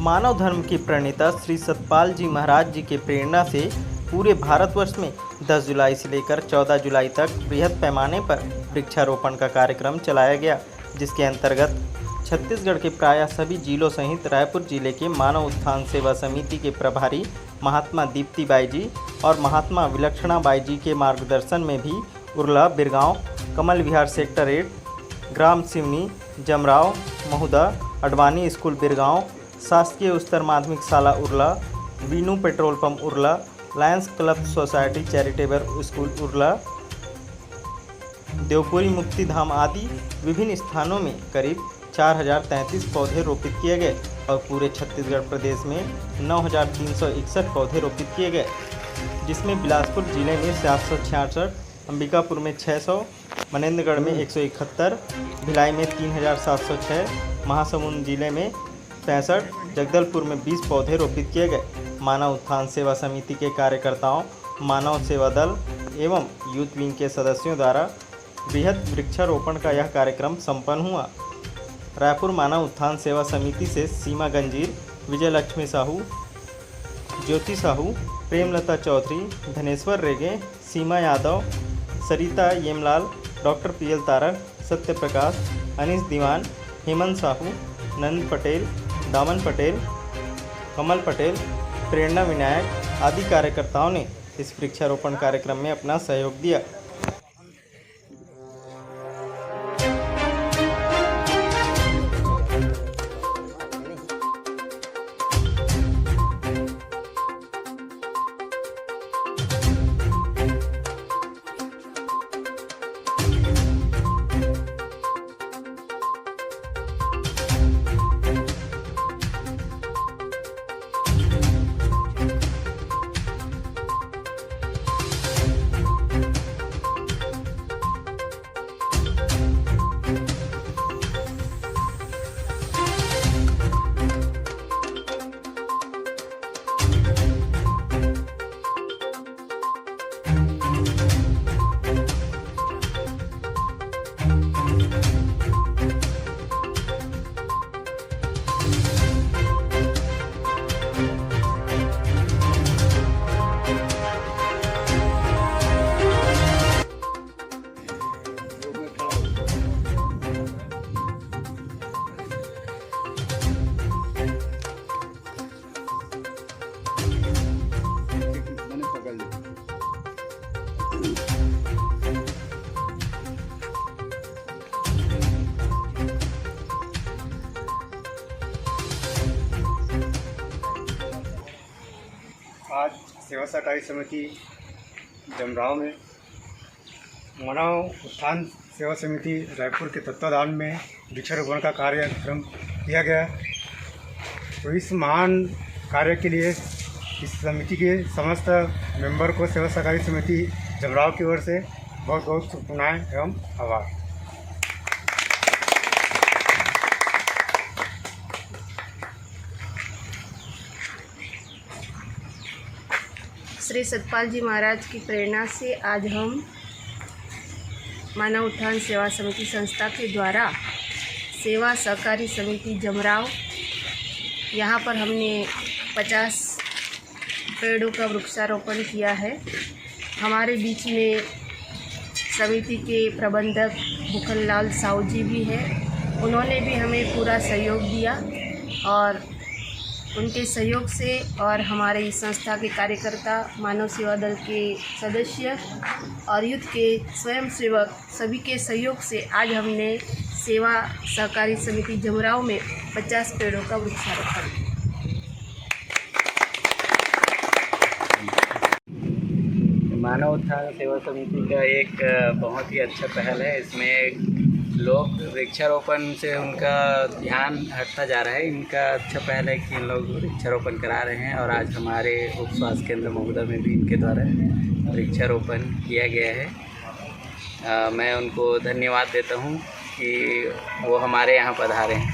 मानव धर्म के प्रणेता श्री सतपाल जी महाराज जी के प्रेरणा से पूरे भारतवर्ष में 10 जुलाई से लेकर 14 जुलाई तक बृहद पैमाने पर वृक्षारोपण का कार्यक्रम चलाया गया, जिसके अंतर्गत छत्तीसगढ़ के प्रायः सभी जिलों सहित रायपुर जिले के मानव उत्थान सेवा समिति के प्रभारी महात्मा दीप्ति बाई जी और महात्मा विलक्षणा बाई जी के मार्गदर्शन में भी उरला, बिरगांव, कमल विहार सेक्टर 8, ग्राम सिवनी, जमराव, महुदा, अडवाणी स्कूल बिरगांव, शासकीय उच्चतर माध्यमिक शाला Urla, Vinu petrol pump Urla, Lions Club Society Charitable School Urla, Devpuri Mukti Dham आदि विभिन्न स्थानों में करीब 4033 पौधे रोपित किए गए और पूरे छत्तीसगढ़ प्रदेश में 9361 पौधे रोपित किए गए, जिसमें बिलासपुर जिले में 766, अंबिकापुर में 600, मनेंद्रगढ़ में 171, भिलाई में 3706, महासमुंद जिले में 65, जगदलपुर में 20 पौधे रोपित किए गए। मानव उत्थान सेवा समिति के कार्यकर्ताओं, मानव सेवा दल एवं यूथ विंग के सदस्यों द्वारा बृहद वृक्षारोपण का यह कार्यक्रम संपन्न हुआ। रायपुर मानव उत्थान सेवा समिति से सीमा गंजीर, विजय लक्ष्मी साहू, ज्योति साहू, प्रेमलता चौधरी, धनेश्वर रेगे, सीमा यादव, सरिता येमलाल, डॉक्टर पीएल तारक, सत्य प्रकाश, अनीस दीवान, हेमंत साहू, नंद पटेल, दामन पटेल, कमल पटेल, प्रेरणा विनायक आदि कार्यकर्ताओं ने इस वृक्षारोपण कार्यक्रम में अपना सहयोग दिया। आज सेवा सहकारी समिति जमराव में मानव उत्थान सेवा समिति रायपुर के तत्वाधान में वृक्षारोपण का कार्यक्रम किया गया। तो इस महान कार्य के लिए इस समिति के समस्त मेंबर को सेवा सहकारी समिति जमराव की ओर से बहुत बहुत शुभकामनाएं एवं आभार। श्री सतपाल जी महाराज की प्रेरणा से आज हम मानव उत्थान सेवा समिति संस्था के द्वारा सेवा सहकारी समिति जमराव यहाँ पर हमने 50 पेड़ों का वृक्षारोपण किया है। हमारे बीच में समिति के प्रबंधक भूखनलाल साहू जी भी हैं। उन्होंने भी हमें पूरा सहयोग दिया और उनके सहयोग से और हमारे इस संस्था के कार्यकर्ता, मानव सेवा दल के सदस्य और यूथ के स्वयंसेवक सभी के सहयोग से आज हमने सेवा सहकारी समिति जमराव में 50 पेड़ों का वृक्षारोपण किया। मानव उत्थान सेवा समिति का एक बहुत ही अच्छा पहल है। इसमें लोग वृक्षारोपण से उनका ध्यान हटता जा रहा है। इनका अच्छा पहल है कि इन लोग वृक्षारोपण करा रहे हैं और आज हमारे उप स्वास्थ्य केंद्र महुदा में भी इनके द्वारा वृक्षारोपण किया गया है। मैं उनको धन्यवाद देता हूं कि वो हमारे यहाँ पधारे हैं।